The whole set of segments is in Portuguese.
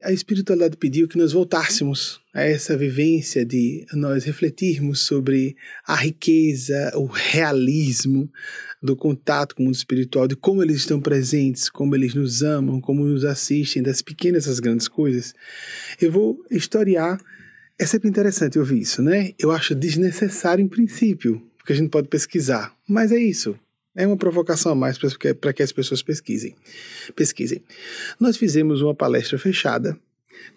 a espiritualidade pediu que nós voltássemos a essa vivência de nós refletirmos sobre a riqueza, o realismo do contato com o mundo espiritual, de como eles estão presentes, como eles nos amam, como nos assistem, das pequenas às grandes coisas. Eu vou historiar. É sempre interessante ouvir isso, né? Eu acho desnecessário em princípio, porque a gente pode pesquisar, mas é isso. É uma provocação a mais para que as pessoas pesquisem. Nós fizemos uma palestra fechada,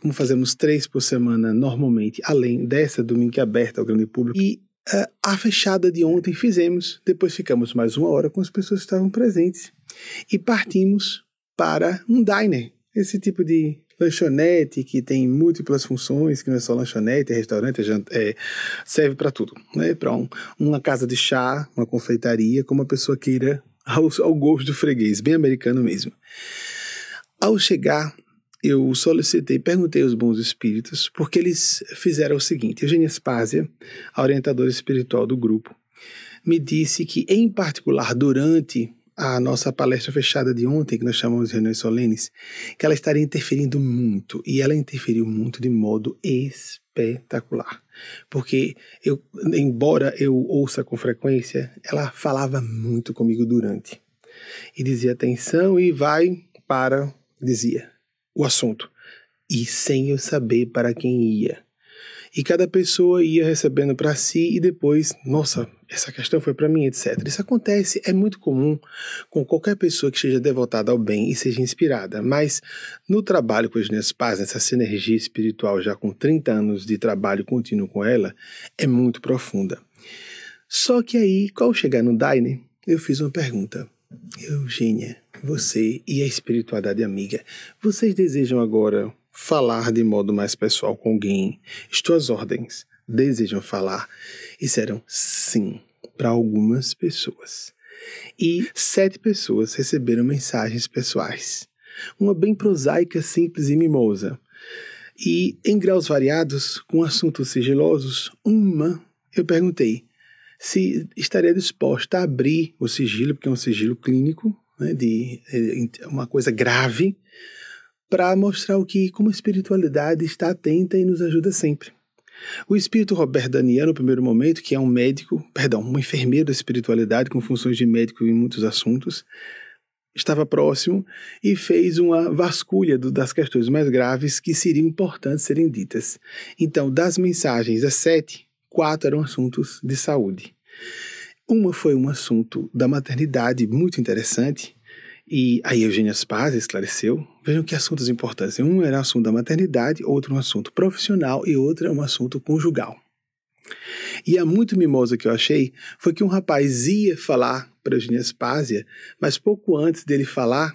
como fazemos 3 por semana normalmente, além dessa domingo que é aberta ao grande público. E a fechada de ontem fizemos, depois ficamos mais 1 hora com as pessoas que estavam presentes. E partimos para um diner, esse tipo de lanchonete que tem múltiplas funções, que não é só lanchonete, é restaurante, serve para tudo, né? Para uma casa de chá, uma confeitaria, como a pessoa queira, ao gosto do freguês, bem americano mesmo. Ao chegar, eu solicitei, perguntei aos bons espíritos, porque eles fizeram o seguinte: Eugênia Spásia, a orientadora espiritual do grupo, me disse que, em particular, durante a nossa palestra fechada de ontem, que nós chamamos de reuniões solenes, que ela estaria interferindo muito, e ela interferiu muito de modo espetacular. Porque, embora eu ouça com frequência, ela falava muito comigo durante. E dizia atenção e vai para, dizia, o assunto. E sem eu saber para quem ia. E cada pessoa ia recebendo para si e depois, nossa, essa questão foi para mim, etc. Isso acontece, é muito comum com qualquer pessoa que seja devotada ao bem e seja inspirada. Mas no trabalho com as Eugênia Spásia, nessa sinergia espiritual, já com 30 anos de trabalho contínuo com ela, é muito profunda. Só que aí, ao chegar no diner, eu fiz uma pergunta. Eugênia, você e a espiritualidade amiga, vocês desejam agora falar de modo mais pessoal com alguém? Estou às ordens. Desejam falar? E disseram sim, para algumas pessoas. E 7 pessoas receberam mensagens pessoais. Uma bem prosaica, simples e mimosa. E em graus variados, com assuntos sigilosos, eu perguntei se estaria disposta a abrir o sigilo, porque é um sigilo clínico, né, de uma coisa grave, para mostrar como a espiritualidade está atenta e nos ajuda sempre. O espírito Roberto Daniel, no primeiro momento, que é um enfermeiro da espiritualidade, com funções de médico em muitos assuntos, estava próximo e fez uma vasculha das questões mais graves que seriam importantes serem ditas. Então, das mensagens, as 7, 4 eram assuntos de saúde. Uma foi um assunto da maternidade muito interessante, e aí Eugênia Spásia esclareceu. Vejam que assuntos importantes. Um era o assunto da maternidade, outro um assunto profissional e outro é um assunto conjugal. E a muito mimosa que eu achei foi que um rapaz ia falar para Eugênia Spásia, mas pouco antes dele falar,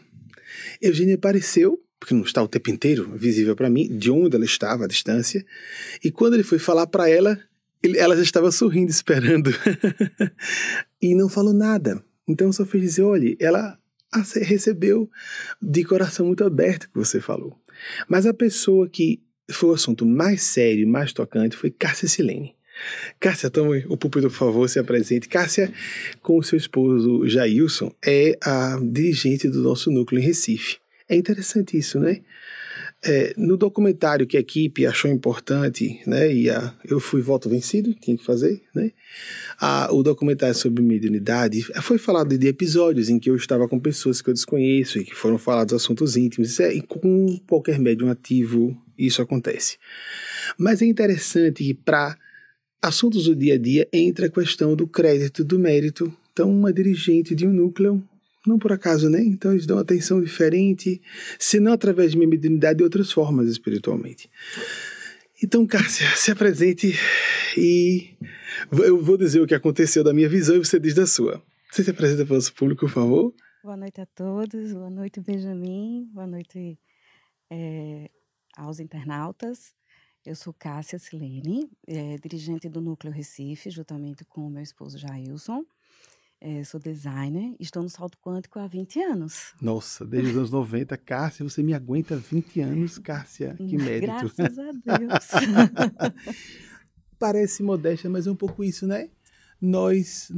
Eugênia apareceu, porque não está o tempo inteiro visível para mim, de onde ela estava, à distância, e quando ele foi falar para ela, ela já estava sorrindo, esperando, e não falou nada. Então só fez dizer, olha, ela recebeu de coração muito aberto o que você falou. Mas a pessoa que foi o assunto mais sério, mais tocante, foi Cássia Silene. Cássia, tome o púlpito, por favor, se apresente. Cássia, com o seu esposo Jailson, é a dirigente do nosso núcleo em Recife. É interessante isso, né? No documentário que a equipe achou importante, né, e eu fui voto vencido, tinha que fazer, né, o documentário sobre mediunidade foi falado de episódios em que eu estava com pessoas que eu desconheço e que foram falados assuntos íntimos, e com qualquer médium ativo isso acontece. Mas é interessante que para assuntos do dia a dia entra a questão do crédito, do mérito. Então uma dirigente de um núcleo, não por acaso, né? Então eles dão atenção diferente, se não através de minha mediunidade, de outras formas espiritualmente. Então, Cássia, se apresente e eu vou dizer o que aconteceu da minha visão e você diz da sua. Você se apresenta para o nosso público, por favor? Boa noite a todos, boa noite, Benjamin, boa noite aos internautas. Eu sou Cássia Silene, dirigente do Núcleo Recife, juntamente com o meu esposo Jailson. Sou designer, estou no salto quântico há 20 anos. Nossa, desde os anos 90, Cássia, você me aguenta 20 anos, Cássia, que mérito. Graças a Deus. Parece modéstia, mas é um pouco isso, né? nós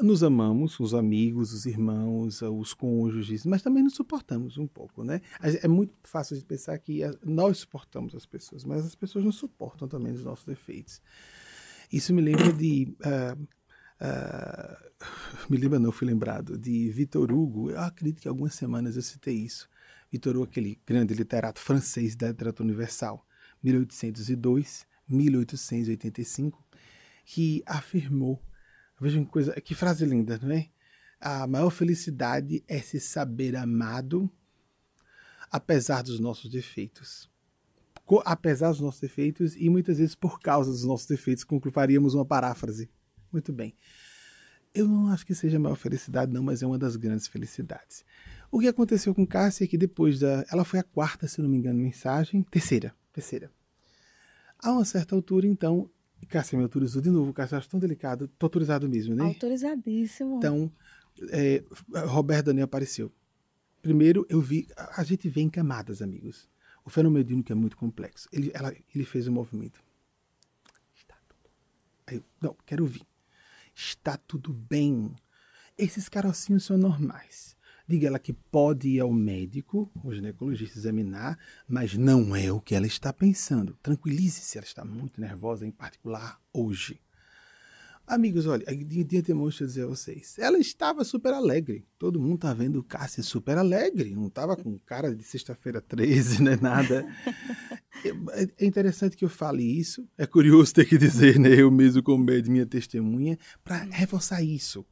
nos amamos, os amigos, os irmãos, os cônjuges, mas também nos suportamos um pouco, né? É muito fácil de pensar que nós suportamos as pessoas, mas as pessoas nos suportam também os nossos defeitos. Isso me lembra fui lembrado de Victor Hugo. Eu acredito que algumas semanas eu citei isso. Victor Hugo, aquele grande literato francês da literatura universal, 1802, 1885, que afirmou, veja que frase linda, não é? A maior felicidade é se saber amado apesar dos nossos defeitos. Apesar dos nossos defeitos e muitas vezes por causa dos nossos defeitos, faríamos uma paráfrase. Muito bem. Eu não acho que seja a maior felicidade, não, mas é uma das grandes felicidades. O que aconteceu com Cássia é que depois ela foi a quarta, se não me engano, mensagem. Terceira. A uma certa altura, então, Cássia me autorizou de novo. Cássia, eu acho tão delicado. Tô autorizado mesmo, né? Autorizadíssimo. Então, Roberto Daniel apareceu. Primeiro, a gente vê em camadas, amigos. O fenômeno mediúnico é muito complexo. Ele fez um movimento. Está tudo. Aí não, quero ouvir. Está tudo bem. Esses carocinhos são normais. Diga ela que pode ir ao médico, o ginecologista, examinar, mas não é o que ela está pensando. Tranquilize-se, ela está muito nervosa, em particular hoje. Amigos, olha, de antemão deixa eu dizer a vocês, ela estava super alegre. Todo mundo tá vendo Cássia super alegre, não estava com cara de sexta-feira 13, né, nada. É interessante que eu fale isso, é curioso ter que dizer, né, eu mesmo como médium, minha testemunha, para reforçar isso.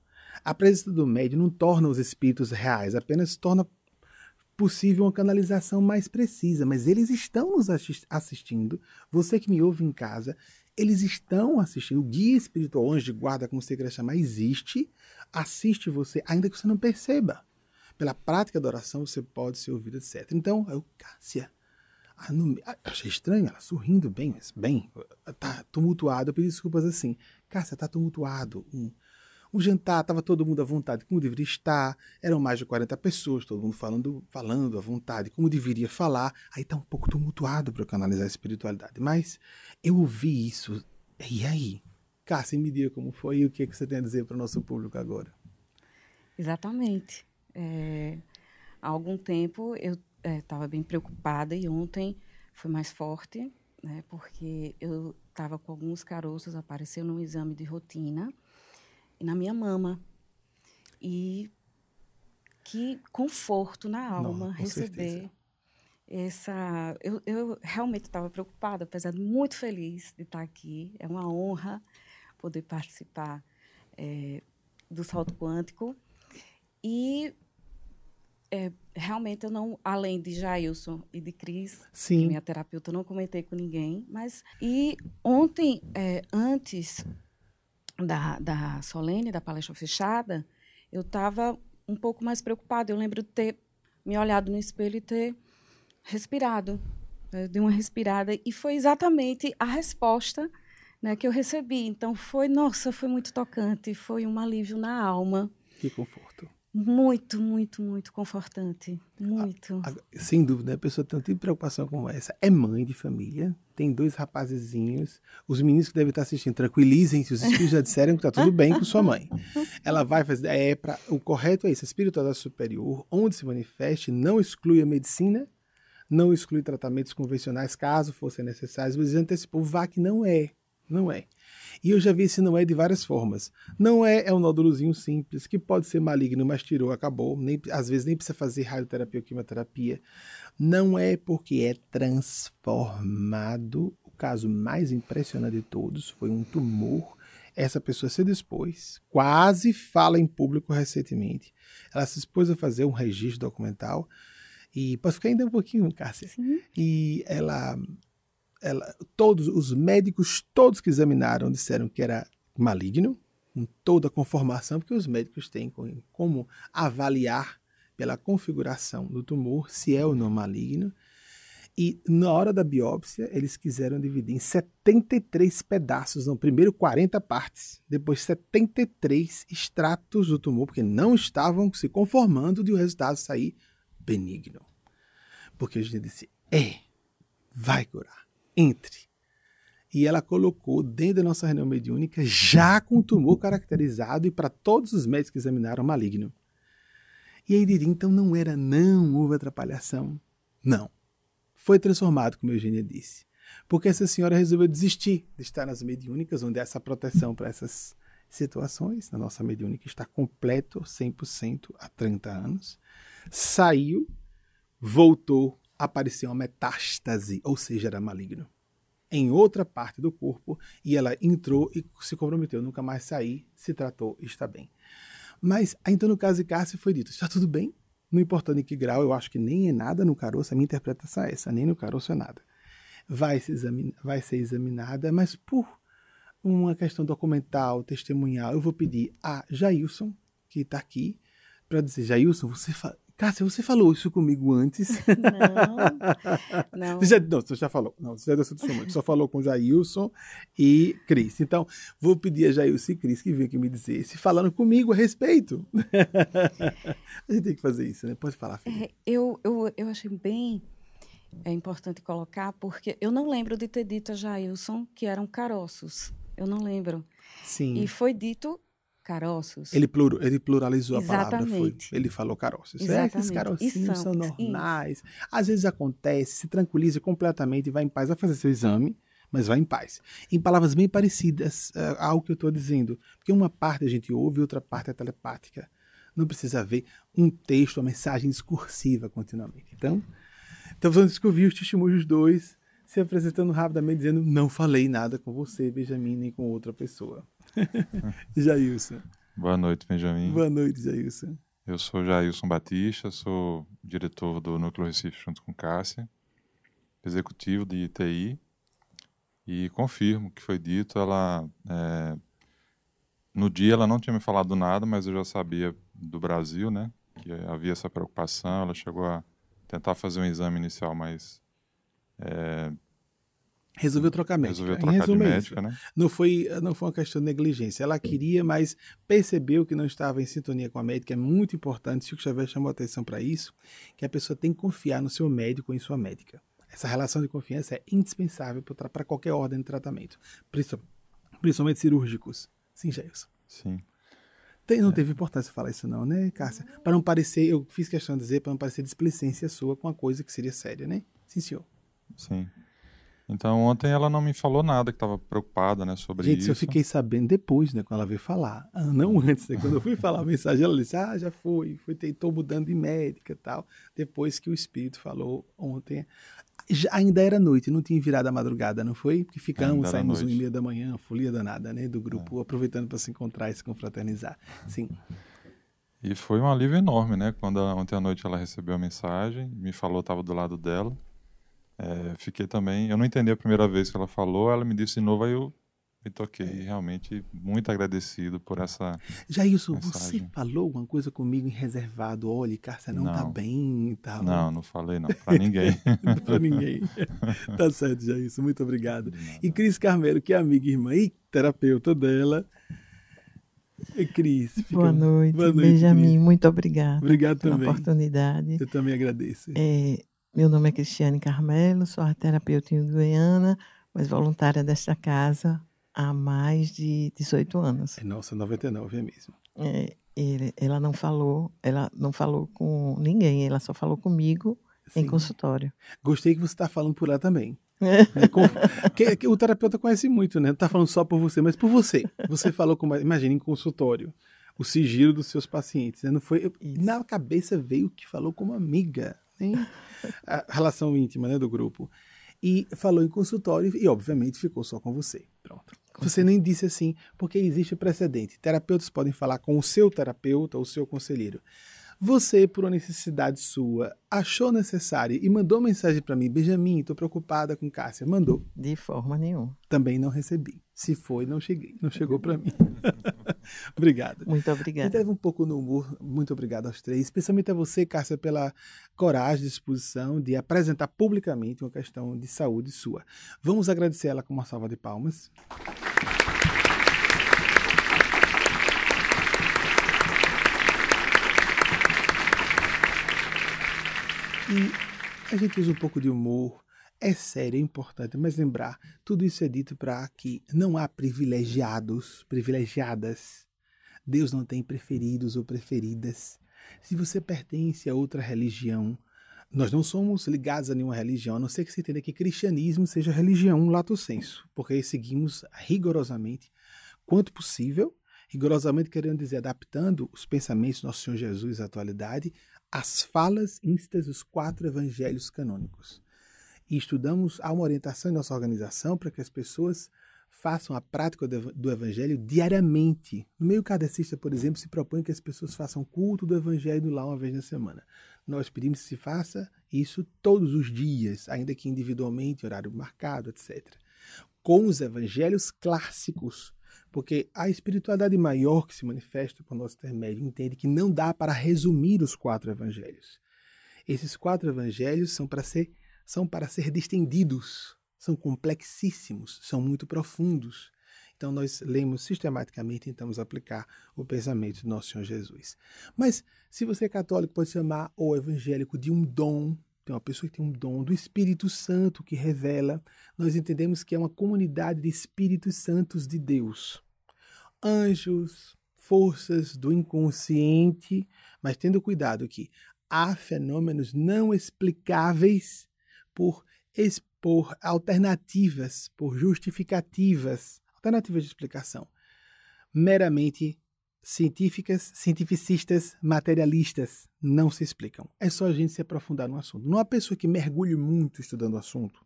A presença do médium não torna os espíritos reais, apenas torna possível uma canalização mais precisa, mas eles estão nos assistindo, você que me ouve em casa, eles estão assistindo, o guia espiritual, anjo de guarda, como você queira chamar, existe, assiste você, ainda que você não perceba. Pela prática da oração, você pode ser ouvido, etc. Então, Cássia, achei estranho, ela sorrindo bem, mas bem, tá tumultuado, eu pedi desculpas assim, Cássia, tá tumultuado, um jantar, estava todo mundo à vontade, como deveria estar, eram mais de 40 pessoas, todo mundo falando à vontade, como deveria falar, aí está um pouco tumultuado para eu canalizar a espiritualidade, mas eu ouvi isso, e aí? Cássia, me diga como foi e o que você tem a dizer para o nosso público agora? Exatamente. Há algum tempo eu estava bem preocupada e ontem foi mais forte, né, porque eu estava com alguns caroços, apareceu num exame de rotina, e na minha mama. E que conforto na alma receber essa... Eu realmente estava preocupada, apesar de muito feliz de estar aqui. É uma honra poder participar do Salto Quântico. E realmente eu não, além de Jailson e de Cris, que minha terapeuta, eu não comentei com ninguém, mas... E ontem, antes da solene, da palestra fechada, eu estava um pouco mais preocupada. Eu lembro de ter me olhado no espelho e ter respirado. Eu dei uma respirada e foi exatamente a resposta, né, que eu recebi. Então, foi muito tocante, foi um alívio na alma. Que conforto. Muito, muito, muito confortante. Muito. Sem dúvida, a pessoa tem um tipo de preocupação como essa. É mãe de família, tem 2 rapazezinhos. Os meninos que devem estar assistindo, tranquilizem-se, os espíritos já disseram que está tudo bem com sua mãe. Ela vai fazer. O correto é isso: a espiritualidade superior, onde se manifeste, não exclui a medicina, não exclui tratamentos convencionais, caso fossem necessários. Mas antecipou, vá que não é. Não é. E eu já vi esse não é de várias formas. Não é um nódulozinho simples, que pode ser maligno, mas tirou, acabou. Às vezes nem precisa fazer radioterapia ou quimioterapia. Não é porque é transformado. O caso mais impressionante de todos foi um tumor. Essa pessoa se dispôs, quase fala em público recentemente. Ela se expôs a fazer um registro documental. E posso ficar ainda um pouquinho, Cássia? Sim. E todos os médicos, todos que examinaram, disseram que era maligno, com toda a conformação, porque os médicos têm como avaliar pela configuração do tumor se é ou não maligno. E na hora da biópsia, eles quiseram dividir em 73 pedaços, não, primeiro 40 partes, depois 73 extratos do tumor, porque não estavam se conformando de o resultado sair benigno. Porque a gente disse, vai curar. Entre. E ela colocou dentro da nossa reunião mediúnica, já com o tumor caracterizado e para todos os médicos que examinaram, maligno. E aí diria, então não era não, houve atrapalhação. Não. Foi transformado, como a Eugênia disse. Porque essa senhora resolveu desistir de estar nas mediúnicas, onde essa proteção para essas situações, na nossa mediúnica, está completo, 100% há 30 anos. Saiu, voltou, apareceu uma metástase, ou seja, era maligno, em outra parte do corpo, e ela entrou e se comprometeu, nunca mais sair, se tratou e está bem. Mas, então no caso de Cássia foi dito, está tudo bem, não importa em que grau, eu acho que nem é nada no caroço, a minha interpretação é essa, nem no caroço é nada. Vai ser examinada, mas por uma questão documental, testemunhal, eu vou pedir a Jailson, que está aqui, para dizer, Jailson, Cássia, você falou isso comigo antes? Não. Você já falou. Não, você só falou com Jailson e Cris. Então, vou pedir a Jailson e Cris que venham aqui me dizer se falaram comigo a respeito. A gente tem que fazer isso, né? Pode falar, filha. Eu achei bem importante colocar, porque eu não lembro de ter dito a Jailson que eram caroços. Eu não lembro. Sim. E foi dito caroços. Ele pluralizou a palavra. Exatamente. Ele falou caroços. Exatamente. Esses carocinhos são normais. Às vezes acontece, se tranquiliza completamente e vai em paz. Vai fazer seu exame, mas vai em paz. Em palavras bem parecidas ao que eu estou dizendo. Porque uma parte a gente ouve e outra parte é telepática. Não precisa haver um texto, uma mensagem discursiva continuamente. Então vamos descobrir os testemunhos dois se apresentando rapidamente, dizendo, não falei nada com você, Benjamin, nem com outra pessoa. Jailson. Boa noite, Benjamin. Boa noite, Jailson. Eu sou Jailson Batista, sou diretor do Núcleo Recife junto com Cássia, executivo de TI, e confirmo o que foi dito. No dia ela não tinha me falado nada, mas eu já sabia do Brasil, né, que havia essa preocupação. Ela chegou a tentar fazer um exame inicial, mas resolveu trocar médica. Resolveu trocar de médica, né? Não foi uma questão de negligência. Ela queria, mas percebeu que não estava em sintonia com a médica. É muito importante, Chico Xavier chamou a atenção para isso, que a pessoa tem que confiar no seu médico ou em sua médica. Essa relação de confiança é indispensável para qualquer ordem de tratamento, principalmente cirúrgicos. Sim, Jailson. Sim. Não teve importância falar isso não, né, Cássia? Para não parecer, eu fiz questão de dizer, para não parecer displicência sua com uma coisa que seria séria, né? Sim, senhor. Sim. Então, ontem ela não me falou nada, que estava preocupada, né, sobre isso. Gente, eu fiquei sabendo depois, né, quando ela veio falar. Não antes, né? Quando eu fui falar a mensagem, ela disse, já estou mudando de médica e tal. Depois que o espírito falou ontem, ainda era noite, não tinha virado a madrugada, não foi? Porque saímos 1h30 da manhã, folia danada, né, do grupo, aproveitando para se encontrar e se confraternizar. Sim. E foi um alívio enorme, né, quando ontem à noite ela recebeu a mensagem, me falou, estava do lado dela. Fiquei também, eu não entendi a primeira vez que ela falou, ela me disse de novo, aí eu me toquei, realmente muito agradecido por essa Jailson, mensagem. Você falou alguma coisa comigo em reservado? Olha, Cássia não tá bem e tal. Não falei não, pra ninguém. Pra ninguém. Tá certo, Jailson, muito obrigado. E Cris Carmelo, que é amiga e irmã e terapeuta dela. Cris. Boa noite, Benjamin, Cris. Muito obrigada. Obrigado pela também. Oportunidade. Eu também agradeço. Meu nome é Cristiane Carmelo, sou a terapeuta em Goiânia, mas voluntária desta casa há mais de 18 anos. Nossa, 99 é mesmo. Ela não falou com ninguém, ela só falou comigo. Sim. Em consultório. Gostei que você está falando por lá também. Que o terapeuta conhece muito, né? Não está falando só por você, mas por você. Você falou, imagina, em consultório, o sigilo dos seus pacientes. Né? Não foi, na cabeça veio que falou como amiga. A relação íntima, né, do grupo. E falou em consultório e, obviamente, ficou só com você. Pronto. Você nem disse assim, porque existe precedente. Terapeutas podem falar com o seu terapeuta ou o seu conselheiro. Você, por uma necessidade sua, achou necessário e mandou mensagem para mim, Benjamin, estou preocupada com Cássia. Mandou. De forma nenhuma. Também não recebi. Se foi, não chegou para mim. Obrigado. Muito obrigada. A gente leva um pouco no humor. Muito obrigado aos três. Especialmente a você, Cássia, pela coragem e disposição de apresentar publicamente uma questão de saúde sua. Vamos agradecer ela com uma salva de palmas. E a gente usa um pouco de humor É sério, é importante, mas lembrar, tudo isso é dito para que não há privilegiados, privilegiadas. Deus não tem preferidos ou preferidas. Se você pertence a outra religião, nós não somos ligados a nenhuma religião, a não ser que se entenda que cristianismo seja religião lato sensu, porque seguimos rigorosamente, quanto possível, rigorosamente querendo dizer, adaptando os pensamentos do nosso Senhor Jesus à atualidade, às falas instas dos 4 evangelhos canônicos. E estudamos, há uma orientação em nossa organização para que as pessoas façam a prática do evangelho diariamente. No meio kardecista, por exemplo, se propõe que as pessoas façam culto do evangelho lá uma vez na semana. Nós pedimos que se faça isso todos os dias, ainda que individualmente, horário marcado, etc. Com os evangelhos clássicos, porque a espiritualidade maior que se manifesta por nosso intermédio entende que não dá para resumir os 4 evangelhos. Esses 4 evangelhos são para ser distendidos, são complexíssimos, são muito profundos. Então nós lemos sistematicamente e tentamos aplicar o pensamento do nosso Senhor Jesus. Mas se você é católico, pode chamar o evangélico de um dom. Tem uma pessoa que tem um dom do Espírito Santo que revela. Nós entendemos que é uma comunidade de Espíritos Santos de Deus. Anjos, forças do inconsciente, mas tendo cuidado que há fenômenos não explicáveis por alternativas, por justificativas, alternativas de explicação, meramente científicas, cientificistas, materialistas, não se explicam. É só a gente se aprofundar no assunto. Não há pessoa que mergulhe muito estudando o assunto,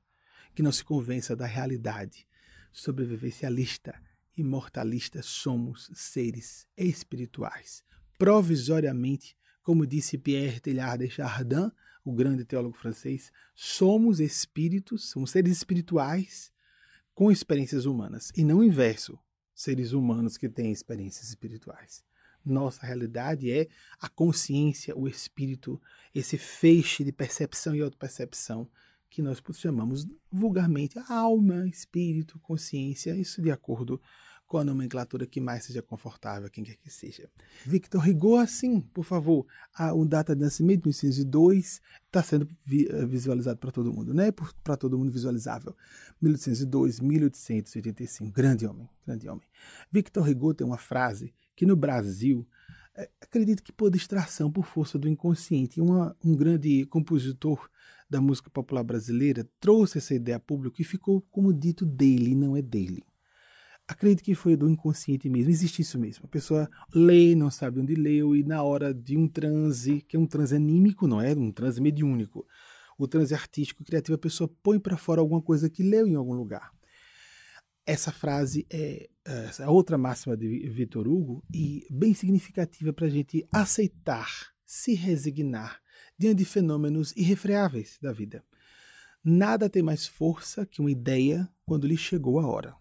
que não se convença da realidade sobrevivencialista, imortalista. Somos seres espirituais. Provisoriamente, como disse Pierre Teilhard de Chardin, o grande teólogo francês, somos espíritos, somos seres espirituais com experiências humanas, e não o inverso, seres humanos que têm experiências espirituais. Nossa realidade é a consciência, o espírito, esse feixe de percepção e autopercepção que nós chamamos vulgarmente alma, espírito, consciência, isso de acordo com a nomenclatura que mais seja confortável a quem quer que seja. Victor Hugo, assim, por favor, a data de nascimento, 1802, está sendo visualizado para todo mundo, né? Para todo mundo visualizável. 1802, 1885, grande homem, grande homem. Victor Hugo tem uma frase que no Brasil, acredito que por distração, por força do inconsciente, um grande compositor da música popular brasileira trouxe essa ideia a público e ficou como dito dele, não é dele. Acredito que foi do inconsciente mesmo, existe isso mesmo. A pessoa lê, não sabe onde leu, e na hora de um transe, que é um transe anímico, não é um transe mediúnico, o transe artístico, criativo, a pessoa põe para fora alguma coisa que leu em algum lugar. Essa frase é essa outra máxima de Victor Hugo e bem significativa para a gente aceitar, se resignar diante de fenômenos irrefreáveis da vida. Nada tem mais força que uma ideia quando lhe chegou a hora.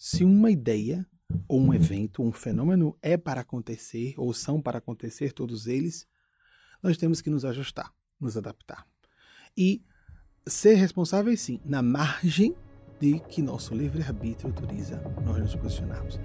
Se uma ideia, ou um evento, um fenômeno é para acontecer, ou são para acontecer, todos eles, nós temos que nos ajustar, nos adaptar. E ser responsáveis, sim, na margem de que nosso livre-arbítrio autoriza nós nos posicionarmos.